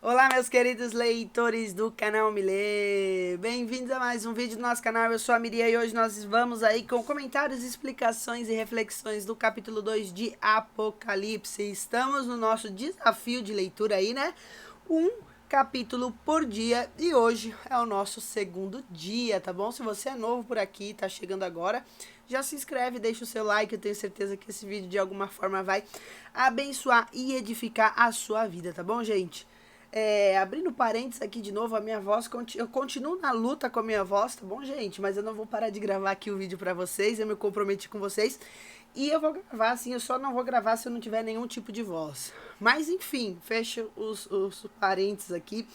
Olá, meus queridos leitores do canal Milê. Bem-vindos a mais um vídeo do nosso canal. Eu sou a Miriam e hoje nós vamos aí com comentários, explicações e reflexões do capítulo 2 de Apocalipse. Estamos no nosso desafio de leitura aí, né? Um capítulo por dia e hoje é o nosso segundo dia, tá bom? Se você é novo por aqui, tá chegando agora, já se inscreve, deixa o seu like, eu tenho certeza que esse vídeo de alguma forma vai abençoar e edificar a sua vida, tá bom, gente? Abrindo parênteses aqui de novo, a minha voz, eu continuo na luta com a minha voz, tá bom, gente? Mas eu não vou parar de gravar aqui o vídeo pra vocês, eu me comprometi com vocês. E eu vou gravar, assim, eu só não vou gravar se eu não tiver nenhum tipo de voz. Mas, enfim, fecha os parênteses aqui.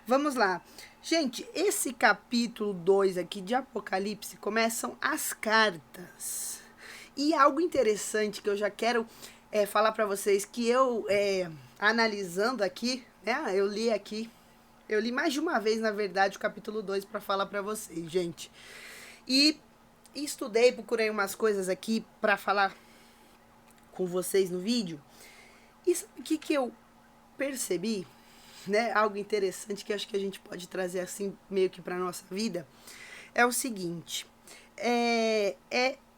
Vamos lá. Gente, esse capítulo 2 aqui de Apocalipse começam as cartas. E algo interessante que eu já quero falar pra vocês, que eu, analisando aqui, né, eu li mais de uma vez, na verdade, o capítulo 2 para falar para vocês, gente. E estudei, procurei umas coisas aqui para falar com vocês no vídeo. E sabe o que eu percebi? Né? Algo interessante que acho que a gente pode trazer assim meio que para nossa vida. É o seguinte,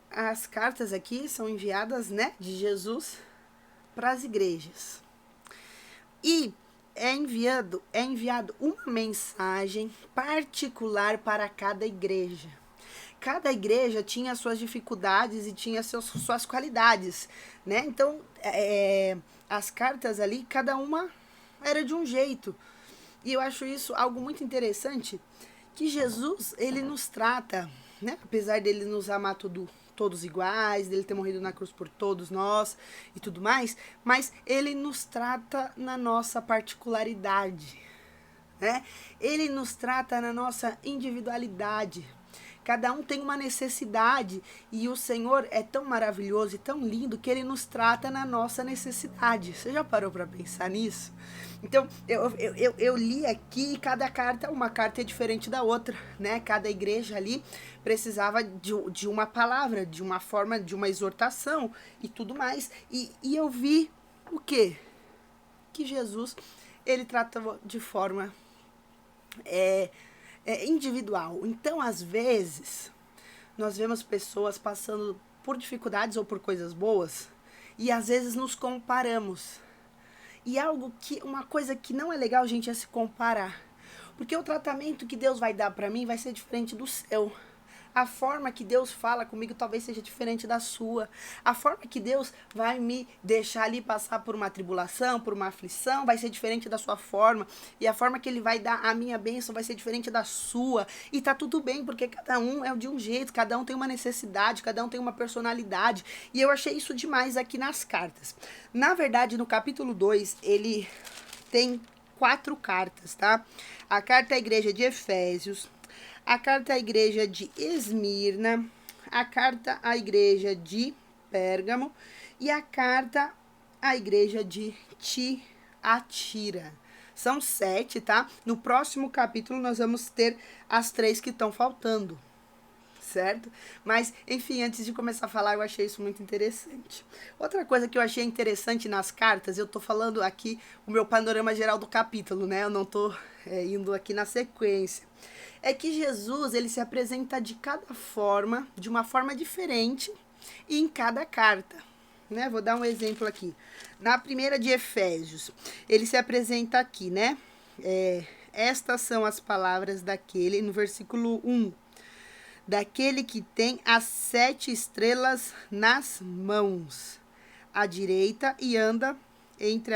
as cartas aqui são enviadas, né, de Jesus para as igrejas. E é enviado uma mensagem particular para cada igreja. Cada igreja tinha suas dificuldades e tinha suas qualidades, né? Então, as cartas ali, cada uma era de um jeito. E eu acho isso algo muito interessante, que Jesus, ele nos trata, né? Apesar dele nos amar todos iguais, dele ter morrido na cruz por todos nós e tudo mais, mas ele nos trata na nossa particularidade, né? Ele nos trata na nossa individualidade. Cada um tem uma necessidade e o Senhor é tão maravilhoso e tão lindo que Ele nos trata na nossa necessidade. Você já parou para pensar nisso? Então, eu li aqui e cada carta, uma carta é diferente da outra, né? Cada igreja ali precisava de uma palavra, de uma forma, de uma exortação e tudo mais. E eu vi o quê? Que Jesus, ele tratava de forma individual. Então, às vezes, nós vemos pessoas passando por dificuldades ou por coisas boas e às vezes nos comparamos. E uma coisa que não é legal, gente, é se comparar. Porque o tratamento que Deus vai dar para mim vai ser diferente do seu. A forma que Deus fala comigo talvez seja diferente da sua. A forma que Deus vai me deixar ali passar por uma tribulação, por uma aflição, vai ser diferente da sua forma. E a forma que Ele vai dar a minha bênção vai ser diferente da sua. E tá tudo bem, porque cada um é de um jeito, cada um tem uma necessidade, cada um tem uma personalidade. E eu achei isso demais aqui nas cartas. Na verdade, no capítulo 2, ele tem 4 cartas, tá? A carta à igreja de Efésios, a carta à igreja de Esmirna, a carta à igreja de Pérgamo e a carta à igreja de Tiatira. São 7, tá? No próximo capítulo nós vamos ter as 3 que estão faltando, certo? Mas, enfim, antes de começar a falar, eu achei isso muito interessante. Outra coisa que eu achei interessante nas cartas, eu tô falando aqui o meu panorama geral do capítulo, né? Eu não tô indo aqui na sequência. É que Jesus, ele se apresenta de uma forma diferente e em cada carta. Né? Vou dar um exemplo aqui. Na primeira de Efésios, ele se apresenta aqui, né? Estas são as palavras daquele, no versículo 1, daquele que tem as 7 estrelas nas mãos, à direita, e anda entre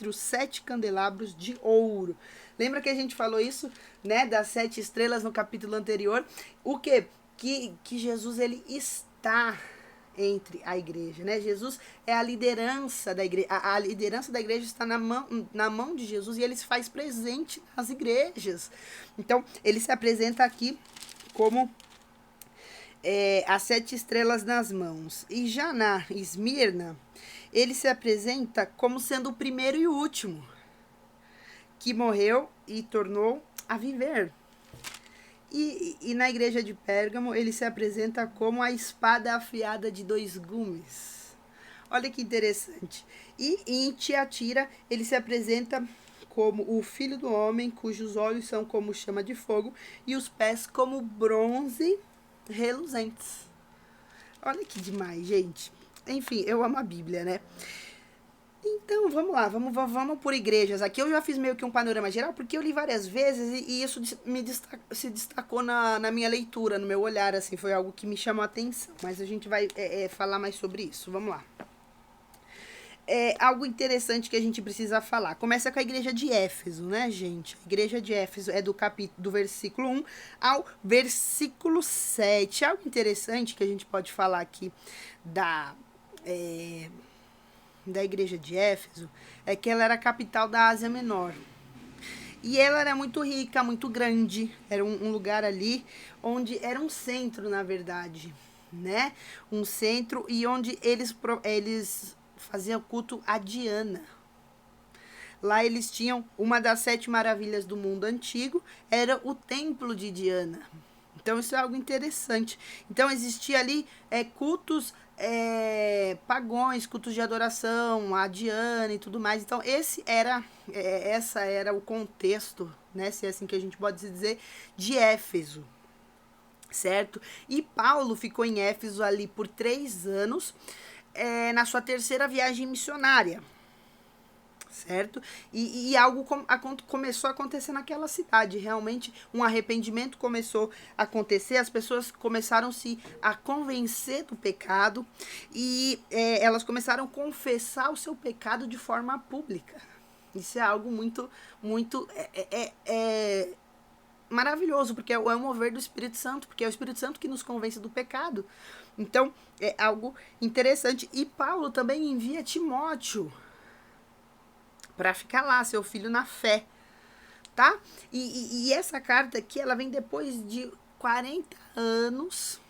os 7 candelabros de ouro. Lembra que a gente falou isso, né, das 7 estrelas no capítulo anterior? O quê? Que Jesus, ele está entre a igreja, né? Jesus é a liderança da igreja. A liderança da igreja está na mão de Jesus e ele se faz presente nas igrejas. Então, ele se apresenta aqui como as 7 estrelas nas mãos. E já na Esmirna, ele se apresenta como sendo o primeiro e o último, que morreu e tornou a viver. E na igreja de Pérgamo, ele se apresenta como a espada afiada de 2 gumes. Olha que interessante. E em Tiatira, ele se apresenta como o filho do homem, cujos olhos são como chama de fogo e os pés como bronze reluzentes. Olha que demais, gente. Enfim, eu amo a Bíblia, né? Então, vamos lá, vamos por igrejas. Aqui eu já fiz meio que um panorama geral, porque eu li várias vezes e isso se destacou na minha leitura, no meu olhar, assim, foi algo que me chamou a atenção. Mas a gente vai falar mais sobre isso. Vamos lá. Algo interessante que a gente precisa falar. Começa com a igreja de Éfeso, né, gente? A igreja de Éfeso é do versículo 1 ao versículo 7. Algo interessante que a gente pode falar aqui da igreja de Éfeso é que ela era a capital da Ásia Menor. E ela era muito rica, muito grande. Era um lugar ali onde era um centro, na verdade, né? Um centro e onde eles faziam culto a Diana. Lá eles tinham uma das 7 maravilhas do mundo antigo, era o templo de Diana. Então isso é algo interessante. Então existia ali cultos pagões, cultos de adoração a Diana e tudo mais. Então essa era o contexto, né, se é assim que a gente pode dizer, de Éfeso, certo? E Paulo ficou em Éfeso ali por 3 anos, na sua 3ª viagem missionária, certo? E algo começou a acontecer naquela cidade. Realmente um arrependimento começou a acontecer, as pessoas começaram-se a convencer do pecado e elas começaram a confessar o seu pecado de forma pública. Isso é algo muito, muito maravilhoso, porque é o mover do Espírito Santo, porque é o Espírito Santo que nos convence do pecado. Então, é algo interessante. E Paulo também envia Timóteo para ficar lá, seu filho na fé, tá? E essa carta aqui, ela vem depois de 40 anos,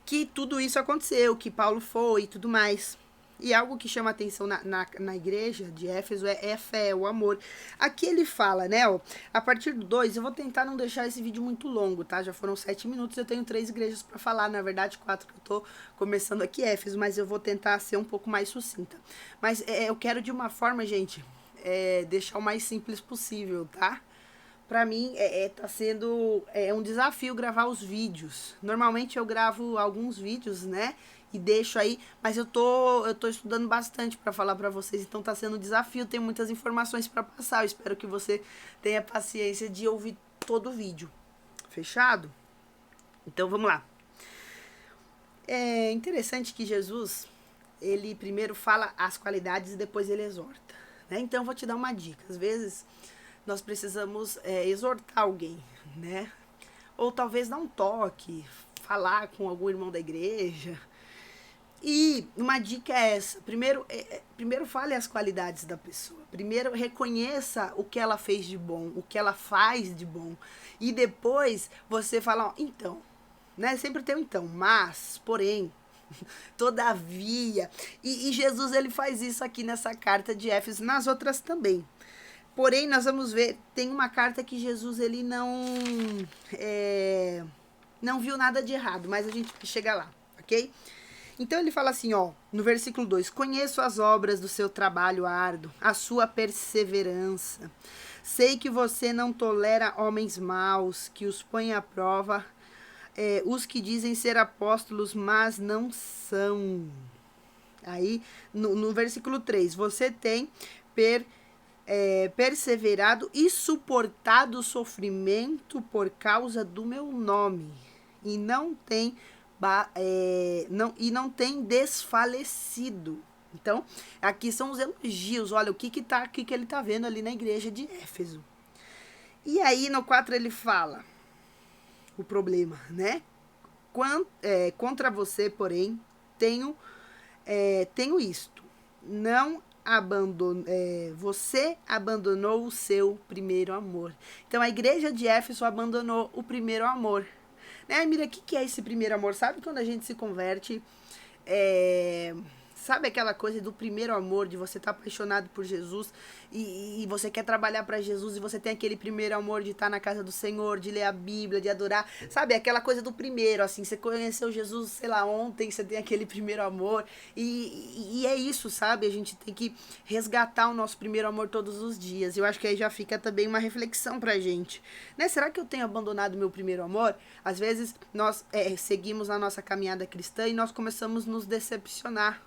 que tudo isso aconteceu, que Paulo foi e tudo mais. E algo que chama atenção na igreja de Éfeso é a fé, o amor. Aqui ele fala, né, ó, a partir do 2, eu vou tentar não deixar esse vídeo muito longo, tá? Já foram 7 minutos, eu tenho 3 igrejas para falar, na verdade 4 que eu tô começando aqui Éfeso, mas eu vou tentar ser um pouco mais sucinta. Mas eu quero de uma forma, gente, deixar o mais simples possível, tá? Pra mim, tá sendo um desafio gravar os vídeos. Normalmente eu gravo alguns vídeos, né? E deixo aí, mas eu tô estudando bastante para falar para vocês, então tá sendo um desafio, tem muitas informações para passar. Eu espero que você tenha paciência de ouvir todo o vídeo. Fechado? Então vamos lá. É interessante que Jesus, ele primeiro fala as qualidades e depois ele exorta, né? Então eu vou te dar uma dica. Às vezes nós precisamos exortar alguém, né? Ou talvez dar um toque, falar com algum irmão da igreja. E uma dica é essa. Primeiro fale as qualidades da pessoa. Primeiro reconheça o que ela fez de bom, o que ela faz de bom. E depois você fala, ó, então, né? Sempre tem um então, mas, porém, todavia. E Jesus, ele faz isso aqui nessa carta de Éfeso, nas outras também. Porém, nós vamos ver, tem uma carta que Jesus, ele não viu nada de errado, mas a gente chega lá, ok? Então ele fala assim, ó, no versículo 2, conheço as obras do seu trabalho árduo, a sua perseverança. Sei que você não tolera homens maus, que os põem à prova, os que dizem ser apóstolos, mas não são. Aí, no versículo 3, você tem perseverado e suportado o sofrimento por causa do meu nome, e não tem desfalecido. Então, aqui são os elogios. Olha o que ele está vendo ali na igreja de Éfeso. E aí, no 4, ele fala o problema, né? Contra você, porém, tenho isto. Você abandonou o seu primeiro amor. Então, a igreja de Éfeso abandonou o primeiro amor. Né, Mira, o que é esse primeiro amor? Sabe quando a gente se converte, Sabe aquela coisa do primeiro amor, de você estar apaixonado por Jesus e você quer trabalhar para Jesus e você tem aquele primeiro amor de estar na casa do Senhor, de ler a Bíblia, de adorar. Sabe aquela coisa do primeiro, assim, você conheceu Jesus, sei lá, ontem, você tem aquele primeiro amor. E é isso, sabe? A gente tem que resgatar o nosso primeiro amor todos os dias. Eu acho que aí já fica também uma reflexão pra gente. Né? Será que eu tenho abandonado meu primeiro amor? Às vezes nós seguimos na nossa caminhada cristã e nós começamos a nos decepcionar,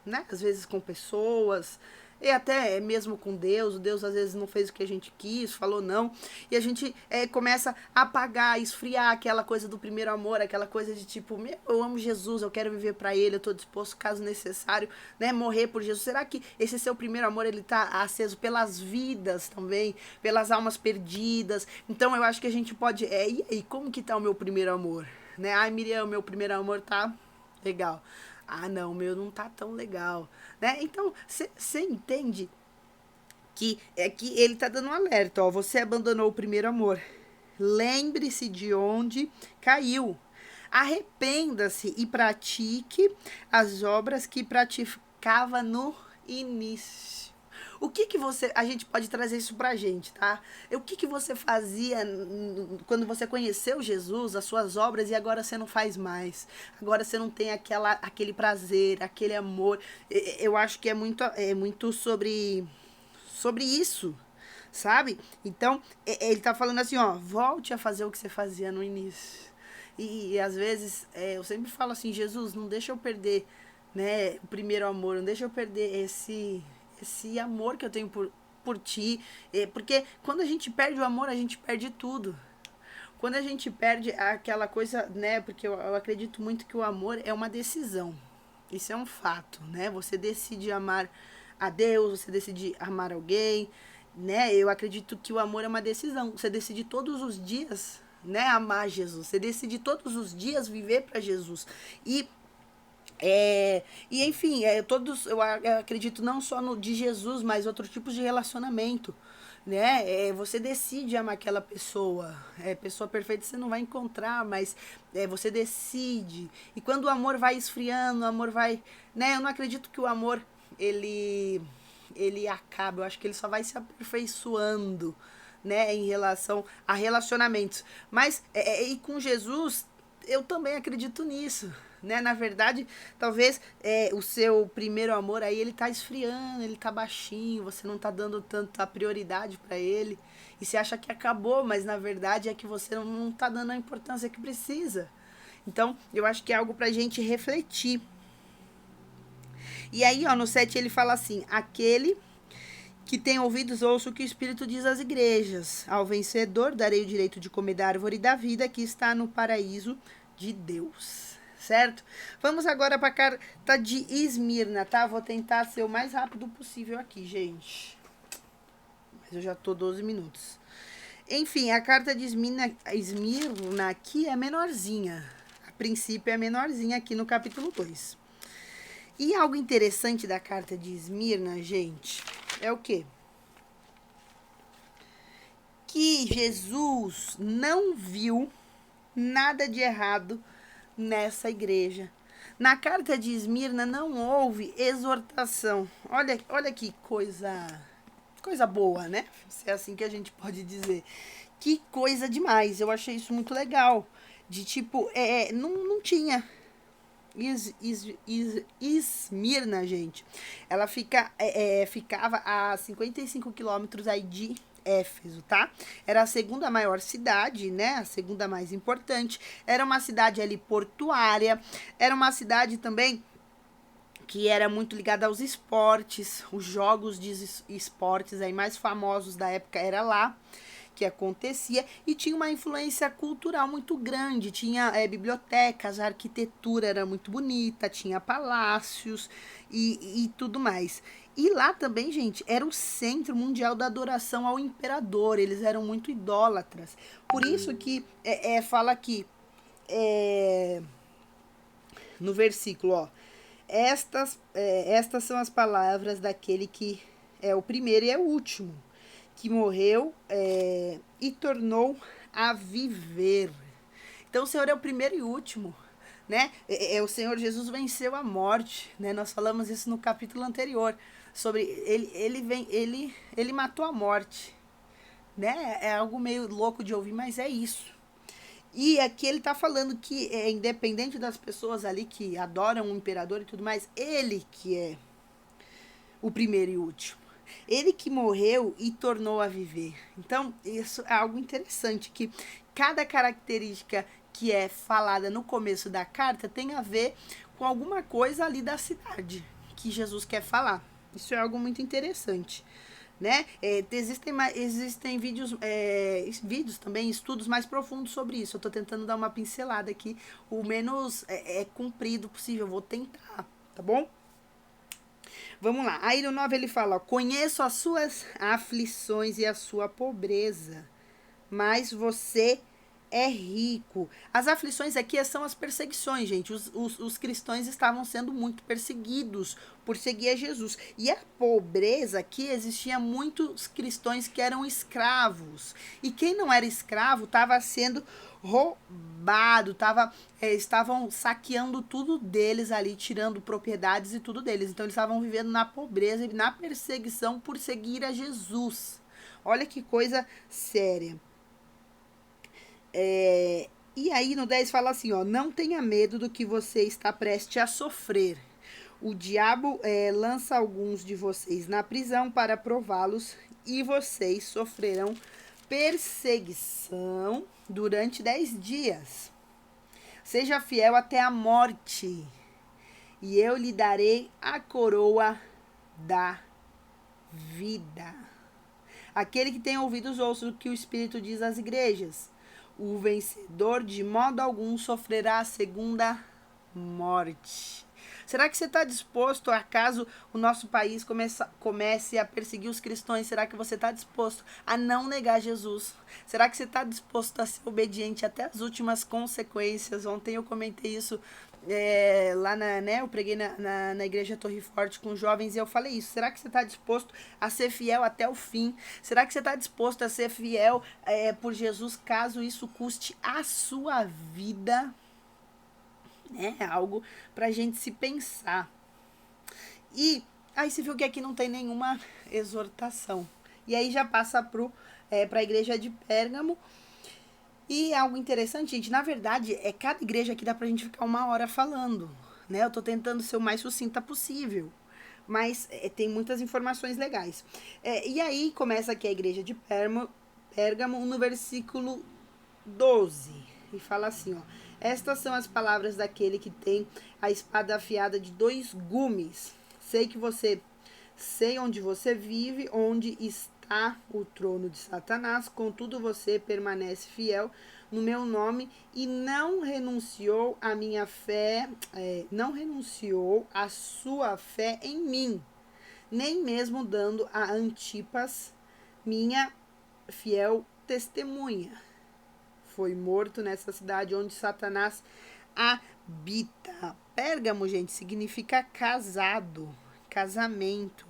né? Às vezes com pessoas, e até mesmo com Deus. O Deus às vezes não fez o que a gente quis, falou não, e a gente começa a apagar, esfriar aquela coisa do primeiro amor, aquela coisa de tipo, meu, eu amo Jesus, eu quero viver para Ele, eu tô disposto, caso necessário, né, morrer por Jesus. Será que esse seu primeiro amor, ele tá aceso pelas vidas também, pelas almas perdidas? Então eu acho que a gente pode, e aí, como que tá o meu primeiro amor? Né? Ai, Miriam, meu primeiro amor tá legal. Ah, não, o meu não tá tão legal, né? Então, você entende que que ele tá dando um alerta, ó, você abandonou o primeiro amor. Lembre-se de onde caiu. Arrependa-se e pratique as obras que praticava no início. O que você, a gente pode trazer isso pra gente, tá? O que você fazia quando você conheceu Jesus, as suas obras, e agora você não faz mais? Agora você não tem aquele prazer, aquele amor. Eu acho que é muito sobre isso, sabe? Então, ele tá falando assim, ó, volte a fazer o que você fazia no início. E às vezes, eu sempre falo assim, Jesus, não deixa eu perder, né, o primeiro amor, não deixa eu perder esse amor que eu tenho por ti. Porque quando a gente perde o amor, a gente perde tudo. Quando a gente perde aquela coisa, né, porque eu acredito muito que o amor é uma decisão. Isso é um fato, né? Você decide amar a Deus, você decide amar alguém, né? Eu acredito que o amor é uma decisão. Você decide todos os dias, né, amar Jesus. Você decide todos os dias viver para Jesus. E enfim, eu acredito não só no de Jesus, mas outros tipos de relacionamento, né? Você decide amar aquela pessoa. Pessoa perfeita você não vai encontrar, mas você decide. E quando o amor vai esfriando, o amor vai, né? Eu não acredito que o amor ele acabe. Eu acho que ele só vai se aperfeiçoando, né? Em relação a relacionamentos. Mas e com Jesus eu também acredito nisso, né? Na verdade, talvez o seu primeiro amor aí ele tá esfriando, ele tá baixinho, você não tá dando tanta prioridade para ele. E você acha que acabou, mas na verdade é que você não tá dando a importância que precisa. Então, eu acho que é algo pra gente refletir. E aí, ó, no 7 ele fala assim: aquele que tem ouvidos, ouça o que o Espírito diz às igrejas. Ao vencedor darei o direito de comer da árvore da vida que está no paraíso de Deus. Certo? Vamos agora para a carta de Esmirna, tá? Vou tentar ser o mais rápido possível aqui, gente. Mas eu já tô 12 minutos. Enfim, a carta de Esmirna aqui é menorzinha. A princípio é menorzinha aqui no capítulo 2. E algo interessante da carta de Esmirna, gente, é o quê? Que Jesus não viu nada de errado nessa igreja. Na carta de Esmirna não houve exortação. Olha que coisa boa, né? Se é assim que a gente pode dizer. Que coisa demais. Eu achei isso muito legal. De tipo, não tinha. Esmirna, gente, ela ficava a 55 quilômetros aí de Éfeso, tá? Era a segunda maior cidade, né? A segunda mais importante. Era uma cidade ali portuária. Era uma cidade também que era muito ligada aos esportes. Os jogos de esportes aí mais famosos da época era lá que acontecia, e tinha uma influência cultural muito grande, tinha bibliotecas, a arquitetura era muito bonita, tinha palácios e tudo mais. E lá também, gente, era o centro mundial da adoração ao imperador, eles eram muito idólatras. Por isso que fala aqui, no versículo, ó, estas são as palavras daquele que é o primeiro e é o último, que morreu e tornou a viver. Então o Senhor é o primeiro e último, né? O Senhor Jesus venceu a morte, né? Nós falamos isso no capítulo anterior, sobre ele matou a morte, né? É algo meio louco de ouvir, mas é isso. E aqui ele está falando que é independente das pessoas ali que adoram o imperador e tudo mais, ele que é o primeiro e último. Ele que morreu e tornou a viver. Então, isso é algo interessante, que cada característica que é falada no começo da carta tem a ver com alguma coisa ali da cidade que Jesus quer falar. Isso é algo muito interessante, né? Existem vídeos também, estudos mais profundos sobre isso. Eu estou tentando dar uma pincelada aqui, o menos comprido possível. Eu vou tentar, tá bom? Vamos lá. Aí no 9 ele fala, ó, conheço as suas aflições e a sua pobreza, mas você é rico. As aflições aqui são as perseguições, gente. Os cristãos estavam sendo muito perseguidos por seguir a Jesus. E a pobreza aqui, existia muitos cristãos que eram escravos. E quem não era escravo estava sendo roubado, estavam saqueando tudo deles ali, tirando propriedades e tudo deles. Então eles estavam vivendo na pobreza e na perseguição por seguir a Jesus. Olha que coisa séria. E aí no 10 fala assim, ó, não tenha medo do que você está prestes a sofrer. O diabo lança alguns de vocês na prisão para prová-los e vocês sofrerão perseguição durante 10 dias. Seja fiel até a morte e eu lhe darei a coroa da vida. Aquele que tem ouvidos ouça o que o Espírito diz às igrejas. O vencedor de modo algum sofrerá a segunda morte. Será que você está disposto, acaso o nosso país comece a perseguir os cristãos, será que você está disposto a não negar Jesus? Será que você está disposto a ser obediente até as últimas consequências? Ontem eu comentei isso lá eu preguei na igreja Torre Forte com jovens e eu falei isso. Será que você está disposto a ser fiel até o fim? Será que você está disposto a ser fiel por Jesus, caso isso custe a sua vida? É algo pra gente se pensar. E aí você viu que aqui não tem nenhuma exortação. E aí já passa para a igreja de Pérgamo. E algo interessante, gente, na verdade, cada igreja aqui dá pra gente ficar 1 hora falando, né? Eu tô tentando ser o mais sucinta possível, mas tem muitas informações legais. E aí começa aqui a igreja de Pérgamo no versículo 12, e fala assim, ó, estas são as palavras daquele que tem a espada afiada de 2 gumes. Sei onde você vive, onde está o trono de Satanás, contudo você permanece fiel no meu nome e não renunciou à minha fé, não renunciou à sua fé em mim, nem mesmo dando a Antipas, minha fiel testemunha. Foi morto nessa cidade onde Satanás habita. Pérgamo, gente, significa casado, casamento.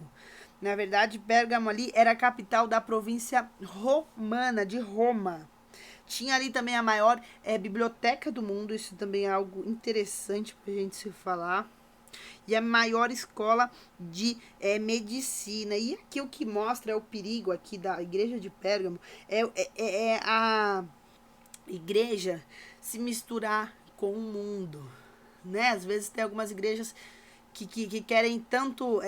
Na verdade, Pérgamo ali era a capital da província romana, de Roma. Tinha ali também a maior biblioteca do mundo, isso também é algo interessante pra gente se falar. E a maior escola de medicina. E aqui o que mostra o perigo aqui da igreja de Pérgamo é a igreja se misturar com o mundo, né? Às vezes tem algumas igrejas que querem tanto,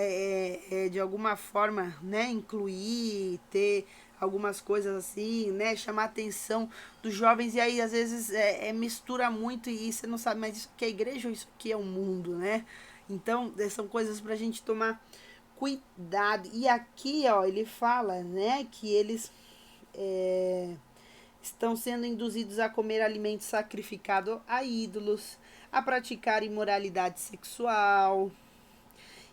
de alguma forma, né, incluir, ter algumas coisas assim, né, chamar a atenção dos jovens, e aí às vezes mistura muito e você não sabe, mas isso aqui é igreja ou isso aqui é o mundo, né? Então, são coisas pra gente tomar cuidado. E aqui, ó, ele fala, né, que eles estão sendo induzidos a comer alimentos sacrificados a ídolos, a praticar imoralidade sexual.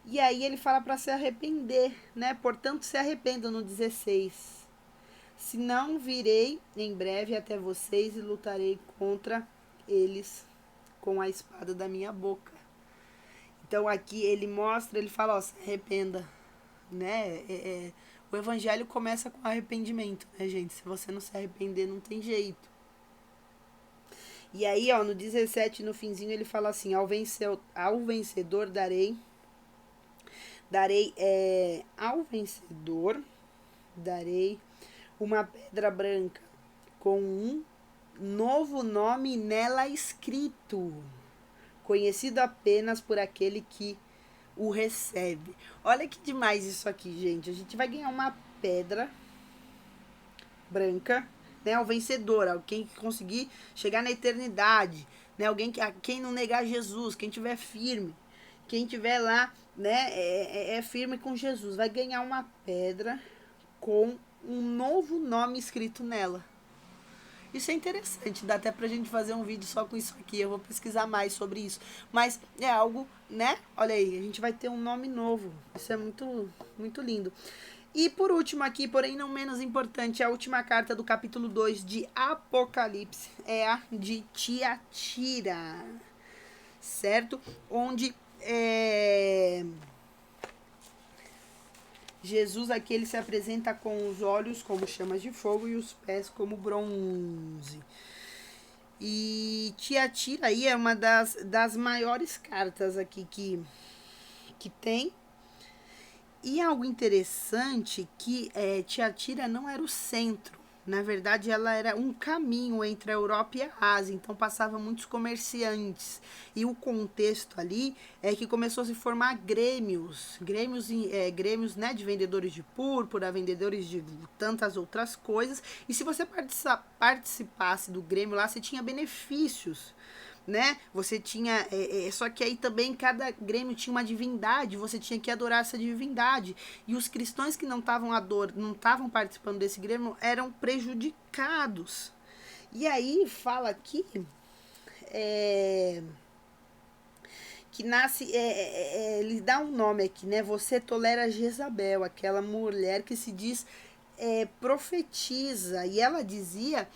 E aí ele fala para se arrepender, né? Portanto, se arrependam no 16. Se não virei em breve até vocês e lutarei contra eles com a espada da minha boca. Então aqui ele mostra, ele fala, ó, se arrependa, né? O evangelho começa com arrependimento, né, gente? Se você não se arrepender, não tem jeito. E aí, ó, no 17, no finzinho, ele fala assim: ao vencedor ao vencedor darei uma pedra branca com um novo nome nela escrito, conhecido apenas por aquele que o recebe. Olha que demais isso aqui, gente. A gente vai ganhar uma pedra branca, né? O vencedor, alguém que conseguir chegar na eternidade, né? Alguém que quem não negar Jesus, quem tiver firme, quem tiver lá, né? É firme com Jesus, vai ganhar uma pedra com um novo nome escrito nela. Isso é interessante, dá até pra gente fazer um vídeo só com isso aqui. Eu vou pesquisar mais sobre isso. Mas é algo, né? Olha aí, a gente vai ter um nome novo. Isso é muito, muito lindo. E por último aqui, porém não menos importante, a última carta do capítulo 2 de Apocalipse é a de Tiatira, certo? Onde Jesus aqui ele se apresenta com os olhos como chamas de fogo e os pés como bronze. E Tiatira aí é uma das maiores cartas aqui que tem. E algo interessante que Tiatira não era o centro. Na verdade, ela era um caminho entre a Europa e a Ásia. Então, passava muitos comerciantes. E o contexto ali é que começou a se formar grêmios. Grêmios, né, de vendedores de púrpura, vendedores de tantas outras coisas. E se você participasse do grêmio lá, você tinha benefícios, né? Você tinha. Só que aí também cada grêmio tinha uma divindade, você tinha que adorar essa divindade. E os cristãos que não estavam participando desse grêmio eram prejudicados. E aí fala aqui que nasce. Ele dá um nome aqui, né? Você tolera Jezabel, aquela mulher que se diz profetiza. E ela dizia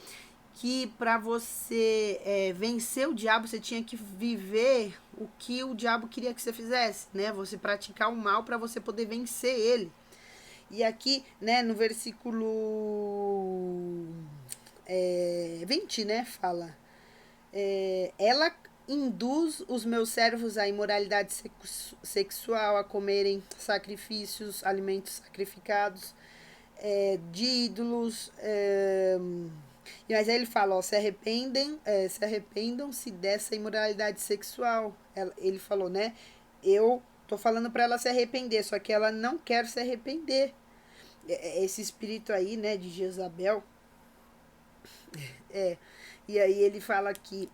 que para você vencer o diabo, você tinha que viver o que o diabo queria que você fizesse, né? Você praticar o mal para você poder vencer ele. E aqui, né, no versículo 20, né, fala: ela induz os meus servos à imoralidade sexual, a comerem sacrifícios, alimentos sacrificados, de ídolos. Mas aí ele fala, ó, se arrependam-se dessa imoralidade sexual. Ele falou, né? Eu tô falando para ela se arrepender, só que ela não quer se arrepender. Esse espírito aí, né, de Jezabel. E aí ele fala que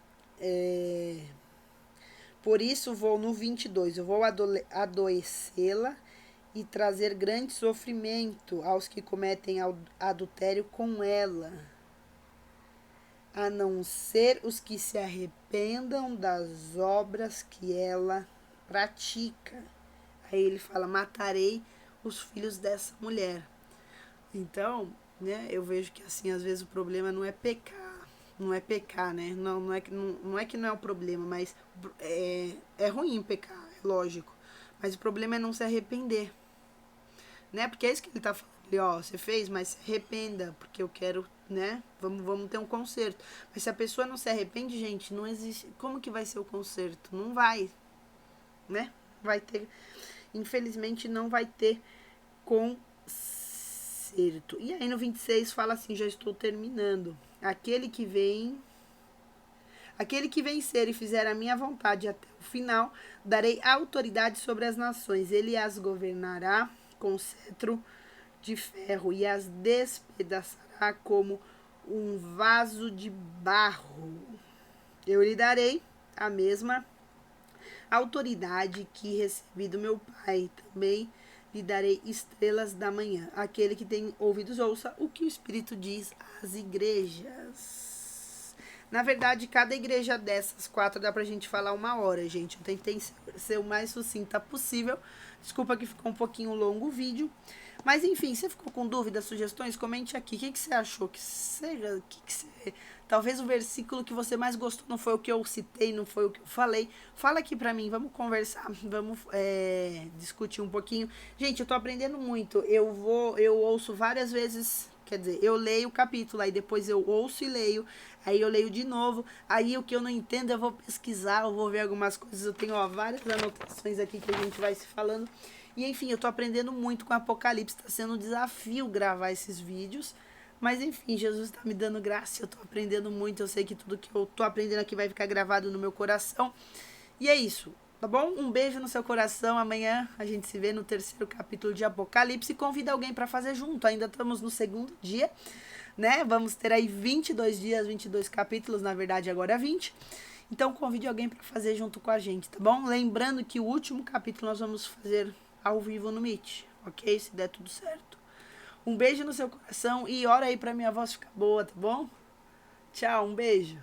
por isso vou no 22, eu vou adoecê-la e trazer grande sofrimento aos que cometem adultério com ela, a não ser os que se arrependam das obras que ela pratica. Aí ele fala, matarei os filhos dessa mulher. Então, né, eu vejo que assim, às vezes o problema não é pecar, né? Não é que não é o problema, mas é ruim pecar, é lógico. Mas o problema é não se arrepender, né? Porque é isso que ele tá falando. Ele, ó, você fez, mas se arrependa, porque eu quero, né? Vamos ter um conserto. Mas se a pessoa não se arrepende, gente, não existe. Como que vai ser o conserto? Não vai, né? Vai ter. Infelizmente, não vai ter conserto. E aí no 26 fala assim: já estou terminando. Aquele que vencer e fizer a minha vontade até o final, darei autoridade sobre as nações. Ele as governará com cetro de ferro e as despedaçará como um vaso de barro. Eu lhe darei a mesma autoridade que recebi do meu Pai. Também lhe darei estrelas da manhã. Aquele que tem ouvidos, ouça o que o Espírito diz às igrejas. Na verdade, cada igreja dessas 4 dá pra gente falar 1 hora, gente. Eu tentei ser o mais sucinta possível. Desculpa que ficou um pouquinho longo o vídeo. Mas enfim, você ficou com dúvidas, sugestões? Comente aqui. O que você achou que seja? Talvez o versículo que você mais gostou não foi o que eu citei, não foi o que eu falei. Fala aqui pra mim, vamos conversar, vamos discutir um pouquinho. Gente, eu tô aprendendo muito. Eu ouço várias vezes Quer dizer, eu leio o capítulo, aí depois eu ouço e leio, aí eu leio de novo, aí o que eu não entendo eu vou pesquisar, eu vou ver algumas coisas, eu tenho várias anotações aqui que a gente vai se falando. E enfim, eu tô aprendendo muito com Apocalipse, tá sendo um desafio gravar esses vídeos, mas enfim, Jesus tá me dando graça, eu tô aprendendo muito, eu sei que tudo que eu tô aprendendo aqui vai ficar gravado no meu coração. E é isso, tá bom? Um beijo no seu coração. Amanhã a gente se vê no 3º capítulo de Apocalipse. Convida alguém para fazer junto. Ainda estamos no 2º dia, né? Vamos ter aí 22 dias, 22 capítulos. Na verdade, agora é 20. Então, convide alguém para fazer junto com a gente, tá bom? Lembrando que o último capítulo nós vamos fazer ao vivo no Meet, ok? Se der tudo certo. Um beijo no seu coração e ora aí para minha voz ficar boa, tá bom? Tchau, um beijo.